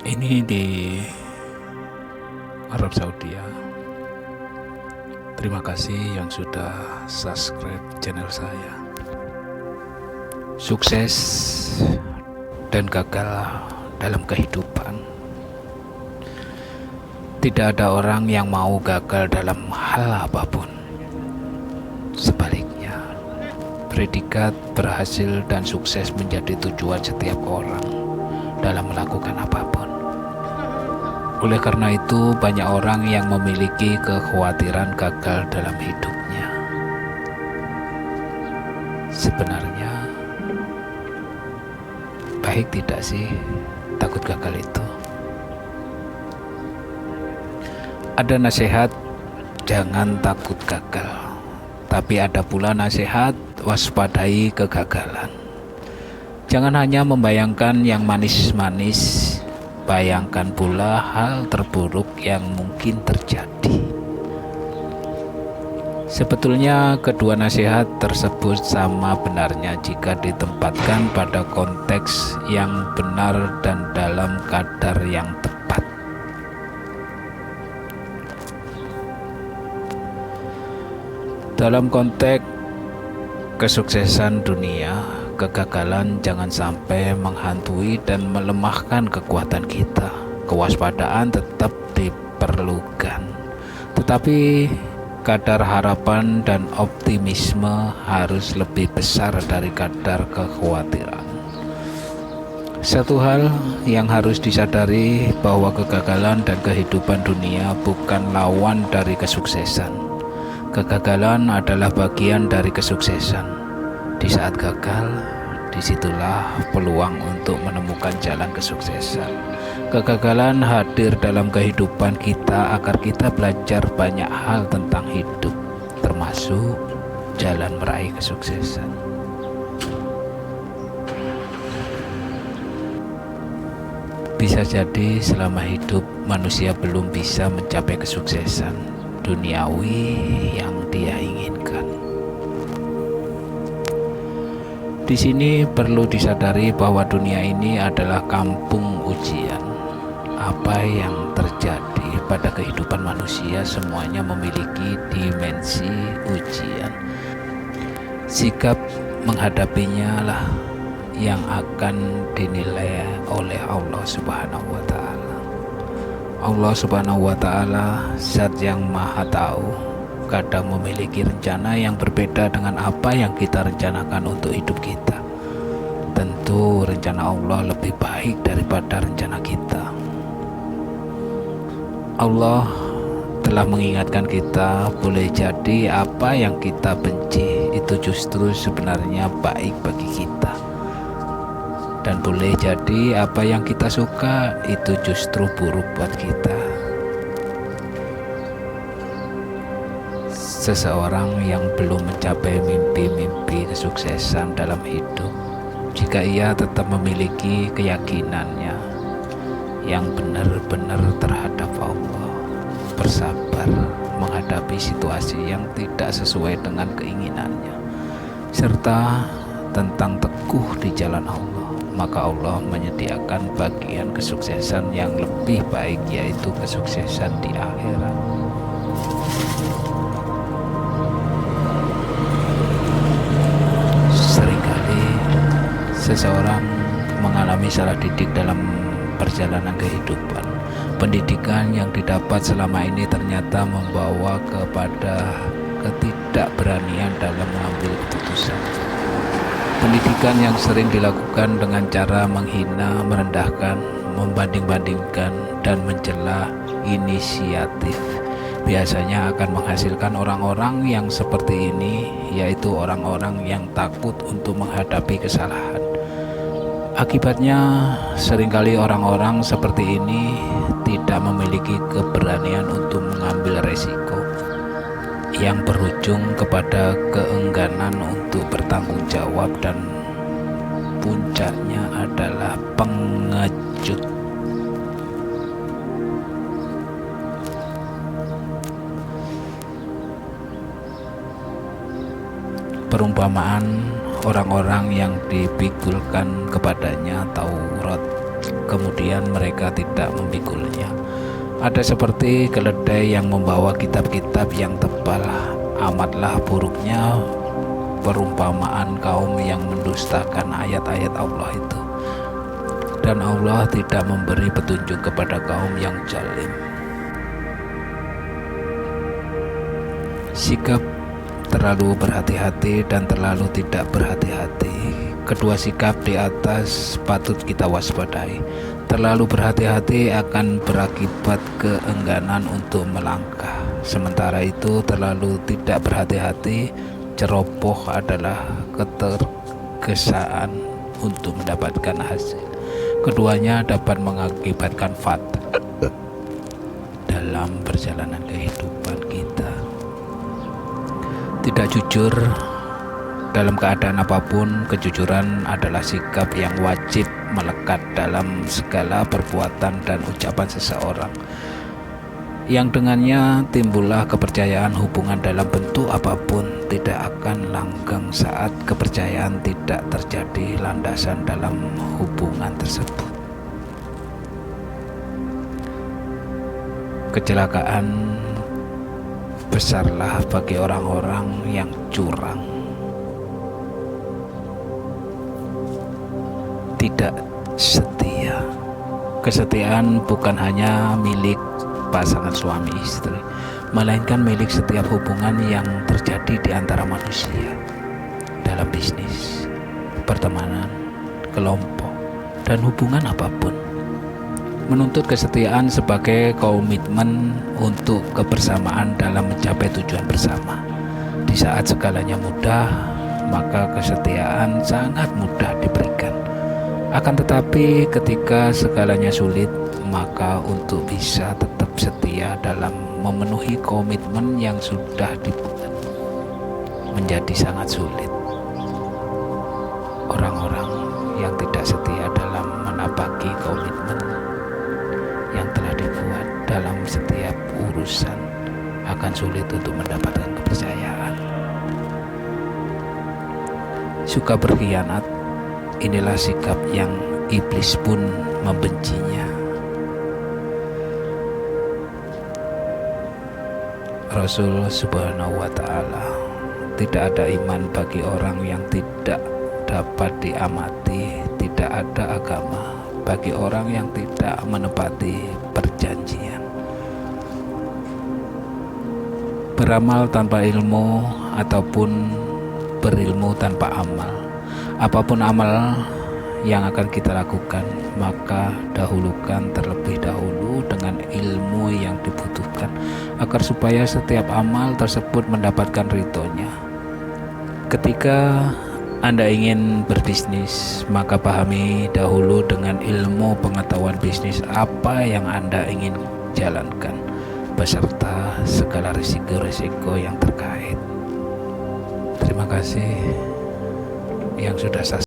Ini di Arab Saudi ya. Terima kasih yang sudah subscribe channel saya. Sukses dan gagal dalam kehidupan. Tidak ada orang yang mau gagal dalam hal apapun. Sebaliknya, predikat berhasil dan sukses menjadi tujuan setiap orang dalam melakukan apapun. Oleh karena itu, banyak orang yang memiliki kekhawatiran gagal dalam hidupnya. Sebenarnya, baik tidak sih takut gagal itu? Ada nasihat, jangan takut gagal. Tapi ada pula nasihat, waspadai kegagalan. Jangan hanya membayangkan yang manis-manis, bayangkan pula hal terburuk yang mungkin terjadi. Sebetulnya kedua nasihat tersebut sama benarnya jika ditempatkan pada konteks yang benar dan dalam kadar yang tepat. Dalam konteks kesuksesan dunia, kegagalan jangan sampai menghantui dan melemahkan kekuatan kita. Kewaspadaan tetap diperlukan, tetapi kadar harapan dan optimisme harus lebih besar dari kadar kekhawatiran. Satu hal yang harus disadari bahwa kegagalan dan kehidupan dunia bukan lawan dari kesuksesan. Kegagalan adalah bagian dari kesuksesan. Di saat gagal, disitulah peluang untuk menemukan jalan kesuksesan. Kegagalan hadir dalam kehidupan kita agar kita belajar banyak hal tentang hidup, termasuk jalan meraih kesuksesan. Bisa jadi selama hidup manusia belum bisa mencapai kesuksesan duniawi yang dia inginkan. Di sini perlu disadari bahwa dunia ini adalah kampung ujian. Apa yang terjadi pada kehidupan manusia semuanya memiliki dimensi ujian. Sikap menghadapinya lah yang akan dinilai oleh Allah Subhanahu wa Ta'ala. Allah Subhanahu wa Ta'ala, Zat yang Maha Tahu, kadang memiliki rencana yang berbeda dengan apa yang kita rencanakan untuk hidup kita. Tentu rencana Allah lebih baik daripada rencana kita. Allah telah mengingatkan kita, boleh jadi apa yang kita benci itu justru sebenarnya baik bagi kita. Dan boleh jadi apa yang kita suka itu justru buruk buat kita. Seseorang yang belum mencapai mimpi-mimpi kesuksesan dalam hidup, jika ia tetap memiliki keyakinannya yang benar-benar terhadap Allah, bersabar menghadapi situasi yang tidak sesuai dengan keinginannya, serta tentang teguh di jalan Allah, maka Allah menyediakan bagian kesuksesan yang lebih baik, yaitu kesuksesan di akhirat. Seringkali seseorang mengalami salah didik dalam perjalanan kehidupan. Pendidikan yang didapat selama ini ternyata membawa kepada ketidakberanian dalam mengambil keputusan. Pendidikan yang sering dilakukan dengan cara menghina, merendahkan, membanding-bandingkan, dan mencela inisiatif biasanya akan menghasilkan orang-orang yang seperti ini, yaitu orang-orang yang takut untuk menghadapi kesalahan. Akibatnya, seringkali orang-orang seperti ini tidak memiliki keberanian untuk mengambil resiko yang berujung kepada keengganan untuk bertanggung jawab, dan puncaknya adalah pengecut. Perumpamaan orang-orang yang dipikirkan kepadanya Taurat kemudian mereka tidak memikulnya. Ada seperti keledai yang membawa kitab-kitab yang tebal. Amatlah buruknya perumpamaan kaum yang mendustakan ayat-ayat Allah itu. Dan Allah tidak memberi petunjuk kepada kaum yang zalim. Sikap terlalu berhati-hati dan terlalu tidak berhati-hati. Kedua sikap di atas patut kita waspadai. Terlalu berhati-hati akan berakibat keengganan untuk melangkah. Sementara itu terlalu tidak berhati-hati, ceroboh adalah ketergesaan untuk mendapatkan hasil. Keduanya dapat mengakibatkan fatal dalam perjalanan kehidupan kita. Tidak jujur dalam keadaan apapun. Kejujuran adalah sikap yang wajib melekat dalam segala perbuatan dan ucapan seseorang, yang dengannya timbullah kepercayaan. Hubungan dalam bentuk apapun tidak akan langgeng saat kepercayaan tidak terjadi landasan dalam hubungan tersebut. Kecelakaan besarlah bagi orang-orang yang curang, tidak setia. Kesetiaan bukan hanya milik pasangan suami istri, melainkan milik setiap hubungan yang terjadi di antara manusia, dalam bisnis, pertemanan, kelompok, dan hubungan apapun. Menuntut kesetiaan sebagai komitmen untuk kebersamaan dalam mencapai tujuan bersama. Di saat segalanya mudah, maka kesetiaan sangat mudah diberikan. Akan tetapi ketika segalanya sulit, maka untuk bisa tetap setia dalam memenuhi komitmen yang sudah dibuat menjadi sangat sulit. Orang-orang yang tidak setia dalam menapaki komitmen yang telah dibuat dalam setiap urusan akan sulit untuk mendapatkan kepercayaan. Suka berkhianat, inilah sikap yang iblis pun membencinya. Rasul Subhanahu wa Ta'ala, tidak ada iman bagi orang yang tidak dapat diamati, tidak ada agama bagi orang yang tidak menepati perjanjian. Beramal tanpa ilmu ataupun berilmu tanpa amal. Apapun amal yang akan kita lakukan, maka dahulukan terlebih dahulu dengan ilmu yang dibutuhkan, agar supaya setiap amal tersebut mendapatkan ridhonya. Ketika Anda ingin berbisnis, maka pahami dahulu dengan ilmu pengetahuan bisnis apa yang Anda ingin jalankan, beserta segala risiko-risiko yang terkait. Terima kasih yang sudah saya